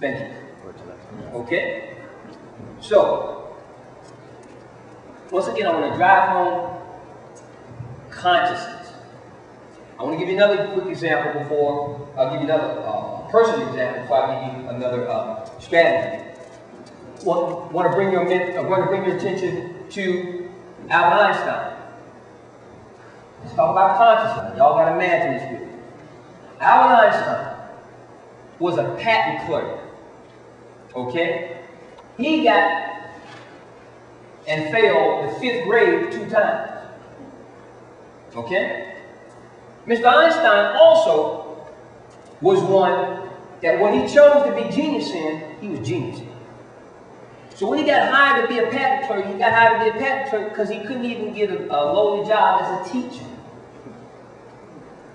Benjamin. Okay? So, once again, I want to drive home consciousness. I want to give you another quick example before I'll give you another personal example before I give you another strategy. I want to bring your attention to Albert Einstein. Let's talk about consciousness. Y'all got to imagine this with me. Albert Einstein was a patent clerk. Okay? He got and failed the 5th grade 2 times. Okay? Mr. Einstein also was one that when he chose to be genius in, he was genius in. So when he got hired to be a patent clerk, he got hired to be a patent clerk because he couldn't even get a lowly job as a teacher.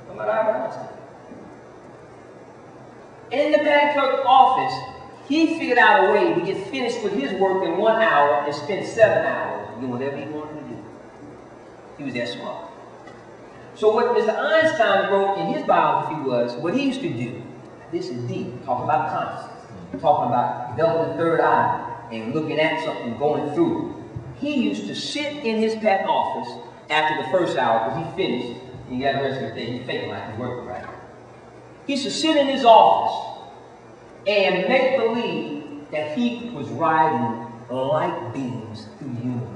How about Albert Einstein? In the patent clerk office, he figured out a way to get finished with his work in 1 hour and spend 7 hours doing whatever he wanted to do. He was that smart. So what Mr. Einstein wrote in his biography was, what he used to do, this is deep, talking about consciousness, talking about developing the third eye and looking at something, going through it. He used to sit in his patent office after the first hour, because he finished, and he got the rest of the day, he faked like he worked right. He used to sit in his office and make believe that he was riding light beams through the universe.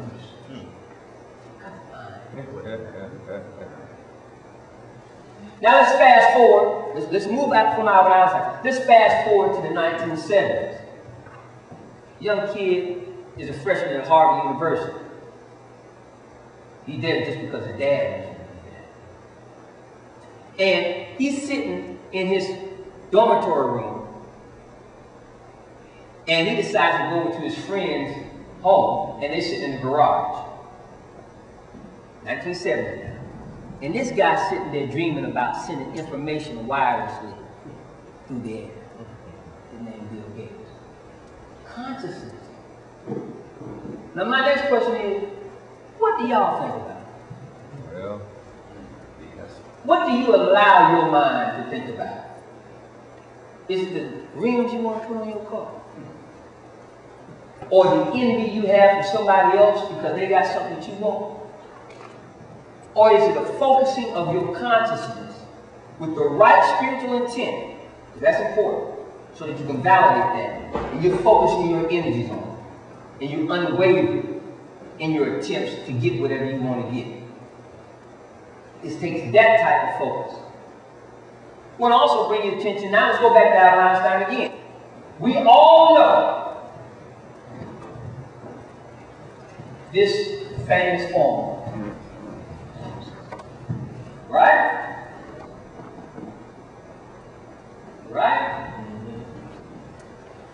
Now let's fast forward. Let's move back from Albert Einstein. Let's fast forward to the 1970s. Young kid is a freshman at Harvard University. He did it just because his dad was there. And he's sitting in his dormitory room, and he decides to go to his friend's home, and they're sitting in the garage. 1970 now. And this guy's sitting there dreaming about sending information wirelessly through the air. His name is Bill Gates. Consciousness. Now my next question is, what do y'all think about it? Well, yes. What do you allow your mind to think about? Is it the rims you want to put on your car? Or the envy you have for somebody else because they got something that you want? Or is it a focusing of your consciousness with the right spiritual intent? That's important, so that you can validate that. And you're focusing your energies on it. And you're unwavering in your attempts to get whatever you want to get. It takes that type of focus. I want to also bring your attention, now let's go back to Albert Einstein again. We all know this famous formula. Right? Right?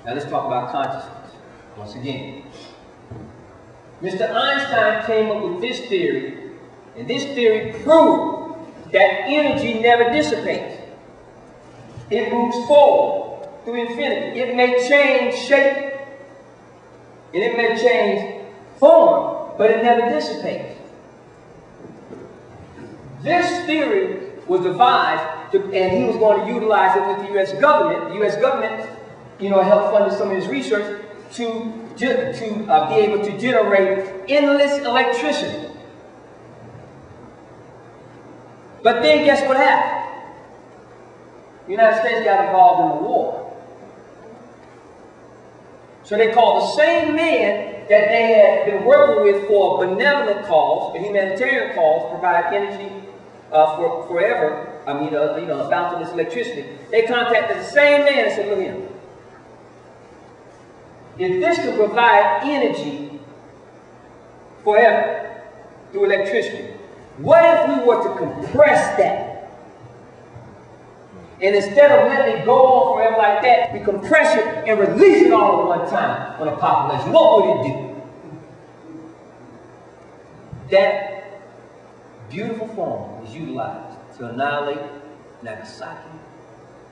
Now let's talk about consciousness once again. Mr. Einstein came up with this theory, and this theory proved that energy never dissipates. It moves forward through infinity. It may change shape, and it may change form, but it never dissipates. This theory was devised, and he was going to utilize it with the U.S. government. The U.S. government, helped fund some of his research to be able to generate endless electricity. But then guess what happened? The United States got involved in the war. So they called the same man that they had been working with for a benevolent cause, a humanitarian cause, provide energy for forever, bountiful electricity. They contacted the same man and said, look here, if this could provide energy forever through electricity, what if we were to compress that? And instead of letting it go on forever like that, we compress it and release it all at one time on a population. What would it do? That beautiful form was utilized to annihilate Nagasaki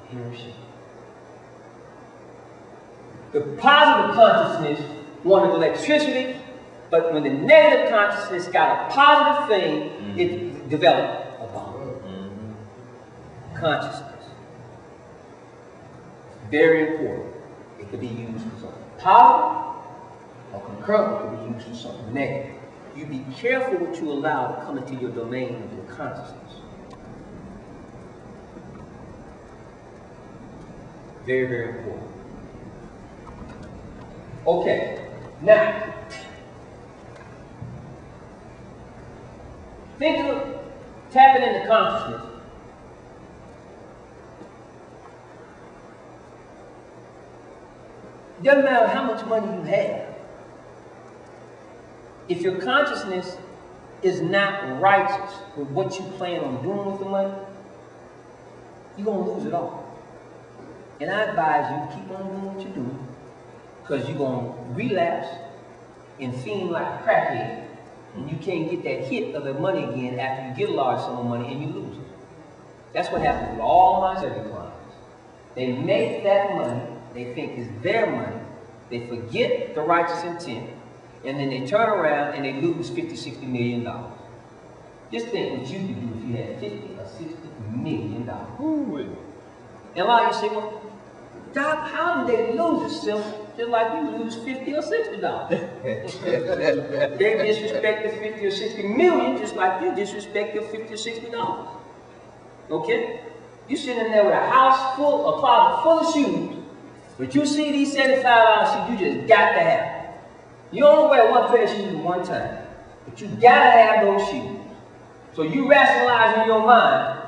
and Hiroshima. The positive consciousness wanted electricity, but when the negative consciousness got a positive thing, it developed a bomb. Consciousness. Very important. could be used for something positive, or concurrently could be used for something negative. You be careful what you allow to come into your domain of your consciousness. Very, very important. Okay, now, think of tapping into consciousness. It doesn't matter how much money you have. If your consciousness is not righteous with what you plan on doing with the money, you're going to lose it all. And I advise you to keep on doing what you're doing, because you're going to relapse and fiend like a crackhead. And you can't get that hit of the money again after you get a large sum of money and you lose it. That's what happens with all my serving clients. They make that money, they think it's their money, they forget the righteous intent, and then they turn around and they lose $50, $60 million. Just think what you could do if you had $50 or $60 million. And a lot of you say, well, Doc, how do they lose it? Simple. Just like you lose $50 or $60. They disrespect the $50 or $60 million just like you disrespect your $50 or $60. Okay? You sitting there with a house full, a closet full of shoes, but you see these $75 shoes, you just got to have them. You only wear one pair of shoes at one time, but you gotta have those shoes. So you rationalize in your mind,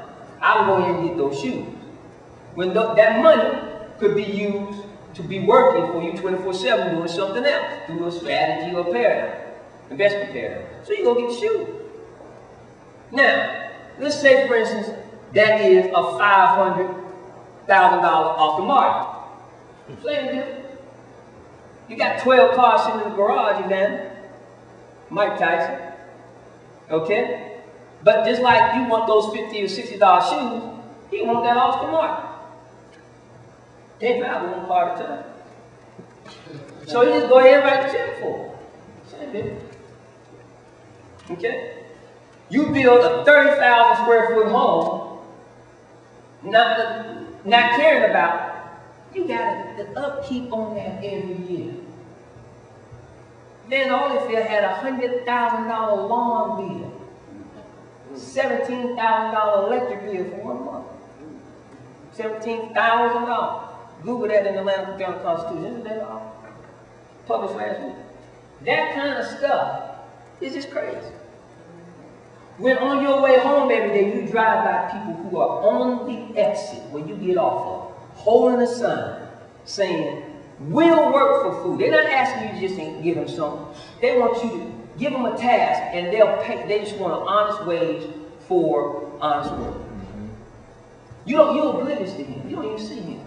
I'll go ahead and get those shoes. When that money could be used to be working for you 24/7 doing something else, through a strategy or paradigm, investment paradigm. So you go get the shoes. Now, let's say for instance, that is a $500,000 off the market. Same deal. You got 12 cars sitting in the garage, man. Mike Tyson. Okay? But just like you want those $50 or $60 shoes, he want that off the market. Can't drive one car at a time. So he just go ahead and write the check for it. Same deal. Okay? You build a 30,000 square foot home, not caring about it. You got the upkeep on that every year. Then Holyfield had a $100,000 lawn bill, $17,000 electric bill for 1 month. $17,000. Google that in the Atlanta Constitution. Isn't that all? Published last week. That kind of stuff is just crazy. When on your way home every day, you drive by people who are on the exit when you get off of, holding a sign saying, we'll work for food. They're not asking you to just give them something. They want you to give them a task and they'll pay. They just want an honest wage for honest work. You're oblivious to him. You don't even see him.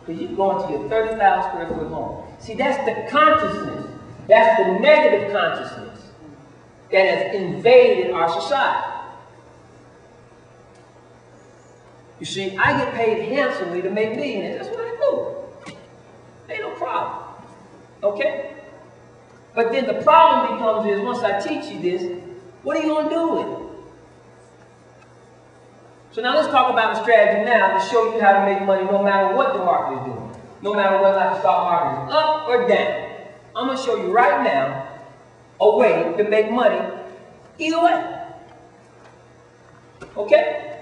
Because you're going to your 30,000 square foot home. See, that's the consciousness. That's the negative consciousness that has invaded our society. You see, I get paid handsomely to make millionaires. That's what I do. Ain't no problem. Okay? But then the problem becomes is once I teach you this, what are you going to do with it? So now let's talk about a strategy now to show you how to make money no matter what the market is doing. No matter whether the stock market is up or down. I'm going to show you right now a way to make money either way. Okay?